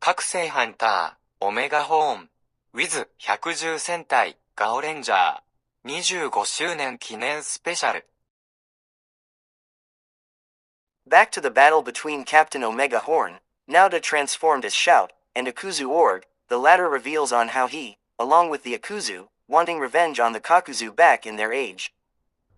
Kakusei Hunter OmegaHōn with 百獣戦隊 Gaoranger 25周年記念スペシャル。Back to the battle between Captain OmegaHorn, now transformed as Shout, and Akuzyu Org, the latter reveals on how he, along with the Akuzyu, wanting revenge on the Kakuzyu back in their age.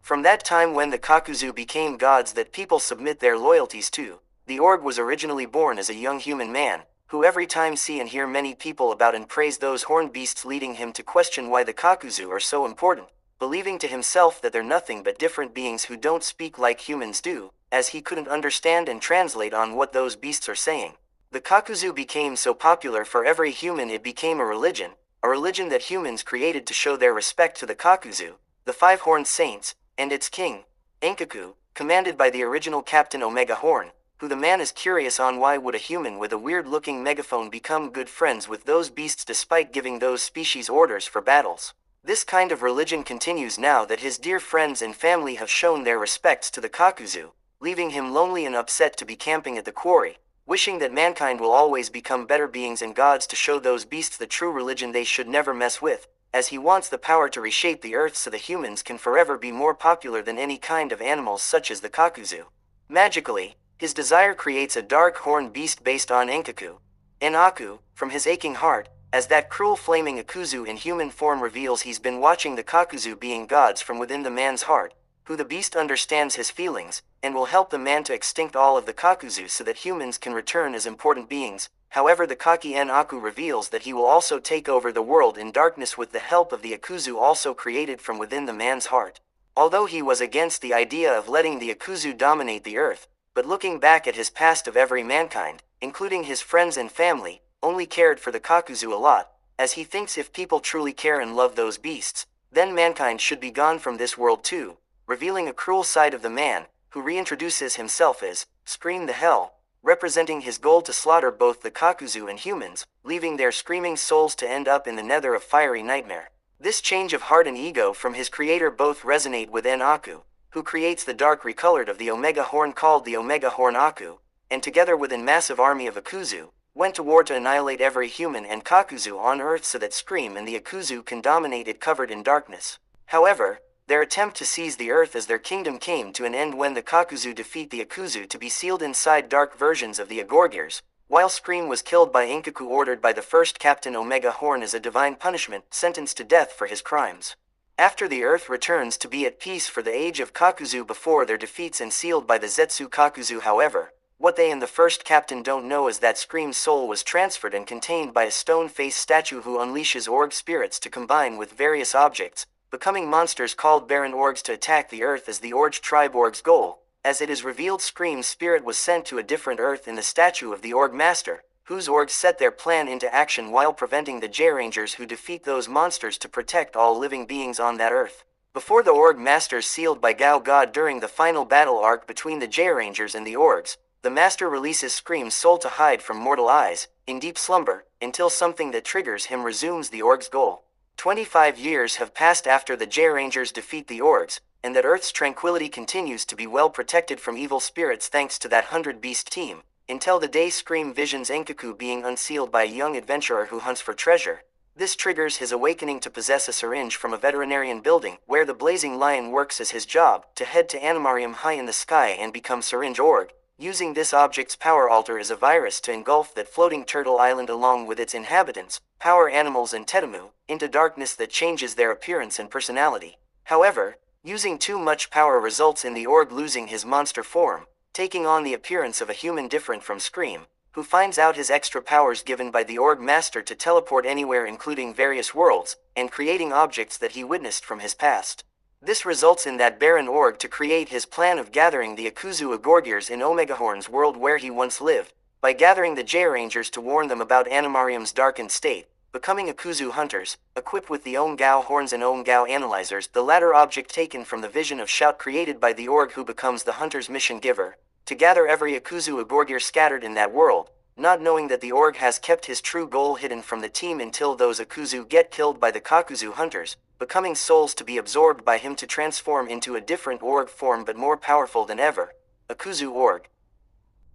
From that time when the Kakuzyu became gods that people submit their loyalties to, the Org was originally born as a young human man, who every time see and hear many people about and praise those horned beasts, leading him to question why the Kakuzyu are so important, believing to himself that they're nothing but different beings who don't speak like humans do, as he couldn't understand and translate on what those beasts are saying. The Kakuzyu became so popular for every human it became a religion that humans created to show their respect to the Kakuzyu, the five-horned saints, and its king, Enkaku, commanded by the original Captain OmegaHorn, who the man is curious on why would a human with a weird-looking megaphone become good friends with those beasts despite giving those species orders for battles. This kind of religion continues now that his dear friends and family have shown their respects to the Kakuzyu, leaving him lonely and upset to be camping at the quarry, wishing that mankind will always become better beings and gods to show those beasts the true religion they should never mess with, as he wants the power to reshape the earth so the humans can forever be more popular than any kind of animals such as the Kakuzyu. Magically, his desire creates a dark horned beast based on Enkaku, from his aching heart, as that cruel flaming Akuzyu in human form reveals he's been watching the Kakuzyu being gods from within the man's heart, who the beast understands his feelings, and will help the man to extinct all of the Kakuzyu so that humans can return as important beings. However, the Kaki Aku reveals that he will also take over the world in darkness with the help of the Akuzyu also created from within the man's heart. Although he was against the idea of letting the Akuzyu dominate the earth, but looking back at his past of every mankind, including his friends and family, only cared for the Kakuzyu a lot, as he thinks if people truly care and love those beasts, then mankind should be gone from this world too, revealing a cruel side of the man, who reintroduces himself as Scream the Hell, representing his goal to slaughter both the Kakuzyu and humans, leaving their screaming souls to end up in the nether of fiery nightmare. This change of heart and ego from his creator both resonate with Aku, who creates the dark recolored of the OmegaHorn called the OmegaHorn Aku, and together with a massive army of Akuzyu, went to war to annihilate every human and Kakuzyu on Earth so that Scream and the Akuzyu can dominate it covered in darkness. However, their attempt to seize the Earth as their kingdom came to an end when the Kakuzyu defeat the Akuzyu to be sealed inside dark versions of the Agorgers, while Scream was killed by Enkaku ordered by the first Captain OmegaHorn as a divine punishment, sentenced to death for his crimes. After the Earth returns to be at peace for the age of Kakuzyu before their defeats and sealed by the Zetsu Kakuzyu. However, what they and the first captain don't know is that Scream's soul was transferred and contained by a stone-faced statue who unleashes Org spirits to combine with various objects, becoming monsters called Baron Orgs to attack the Earth as the Org tribe Org's goal. As it is revealed, Scream's spirit was sent to a different Earth in the statue of the Org Master, whose Orgs set their plan into action while preventing the Gaorangers who defeat those monsters to protect all living beings on that Earth. Before the Org Masters sealed by Gao God during the final battle arc between the Gaorangers and the Orgs, the Master releases Scream's soul to hide from mortal eyes, in deep slumber, until something that triggers him resumes the Org's goal. 25 years have passed after the Gaorangers defeat the Orgs, and that Earth's tranquility continues to be well protected from evil spirits thanks to that 100-beast team, until the day Scream visions Enkaku being unsealed by a young adventurer who hunts for treasure. This triggers his awakening to possess a syringe from a veterinarian building where the blazing lion works as his job, to head to Animarium high in the sky and become Syringe Org, using this object's power altar as a virus to engulf that floating turtle island along with its inhabitants, power animals and Tetamu, into darkness that changes their appearance and personality. However, using too much power results in the Org losing his monster form, taking on the appearance of a human different from Scream, who finds out his extra powers given by the Org Master to teleport anywhere including various worlds, and creating objects that he witnessed from his past. This results in that Baron Org to create his plan of gathering the Akuzyu Agorgers in OmegaHorn's world where he once lived, by gathering the Gaorangers to warn them about Animarium's darkened state, becoming Akuzyu hunters, equipped with the OmegaHorns horns and OmegaHō analyzers, the latter object taken from the vision of Shout created by the Org who becomes the hunter's mission giver, to gather every Akuzyu Agorger scattered in that world, not knowing that the Org has kept his true goal hidden from the team until those Akuzyu get killed by the Kakuzyu hunters, becoming souls to be absorbed by him to transform into a different Org form but more powerful than ever, Akuzyu Org.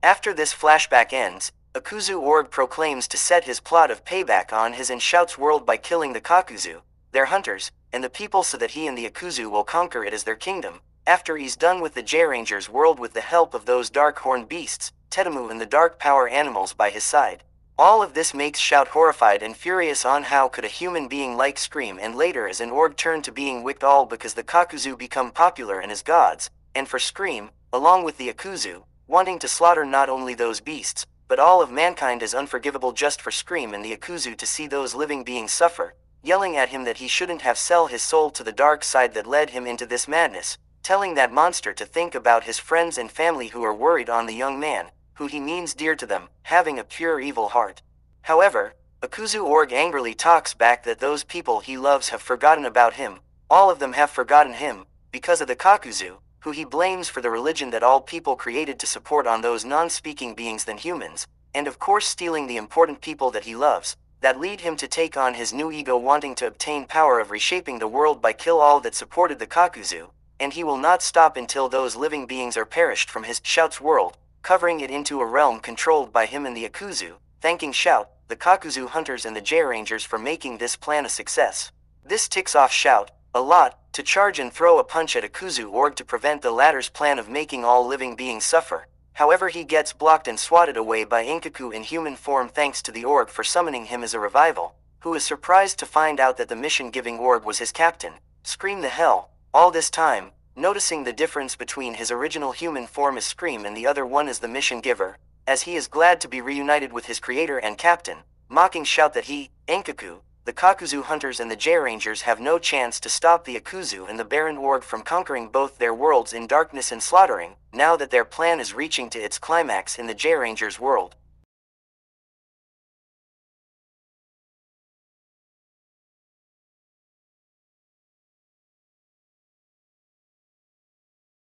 After this flashback ends, Akuzu Org proclaims to set his plot of payback on his and shouts world by killing the Kakuzyu, their hunters, and the people so that he and the Akuzu will conquer it as their kingdom, after he's done with the Gaoranger's world with the help of those dark horned beasts, Tetamu and the dark power animals by his side. All of this makes Shout horrified and furious on how could a human being like Scream and later as an org turn to being wicked all because the Kakuzyu become popular and as gods, and for Scream, along with the Akuzu, wanting to slaughter not only those beasts, but all of mankind is unforgivable just for Scream and the Akuzu to see those living beings suffer, yelling at him that he shouldn't have sell his soul to the dark side that led him into this madness, telling that monster to think about his friends and family who are worried on the young man, who he means dear to them, having a pure evil heart. However, Akuzu Org angrily talks back that those people he loves have forgotten about him, all of them have forgotten him, because of the Kakuzyu, who he blames for the religion that all people created to support on those non-speaking beings than humans, and of course stealing the important people that he loves, that lead him to take on his new ego wanting to obtain power of reshaping the world by kill all that supported the Kakuzyu, and he will not stop until those living beings are perished from his Shout's world, covering it into a realm controlled by him and the Akuzu, thanking Shout, the Kakuzyu hunters and the Gaorangers for making this plan a success. This ticks off Shout a lot, to charge and throw a punch at Akuzu Org to prevent the latter's plan of making all living beings suffer. However, he gets blocked and swatted away by Inkaku in human form thanks to the Org for summoning him as a revival, who is surprised to find out that the mission-giving Org was his captain. Scream the hell, all this time, noticing the difference between his original human form as Scream and the other one as the mission giver, as he is glad to be reunited with his creator and captain, mocking Shout that he, Inkaku, the Kakuzyu hunters and the Gaorangers have no chance to stop the Akuzu and the Baron Org from conquering both their worlds in darkness and slaughtering, now that their plan is reaching to its climax in the Gaoranger's world.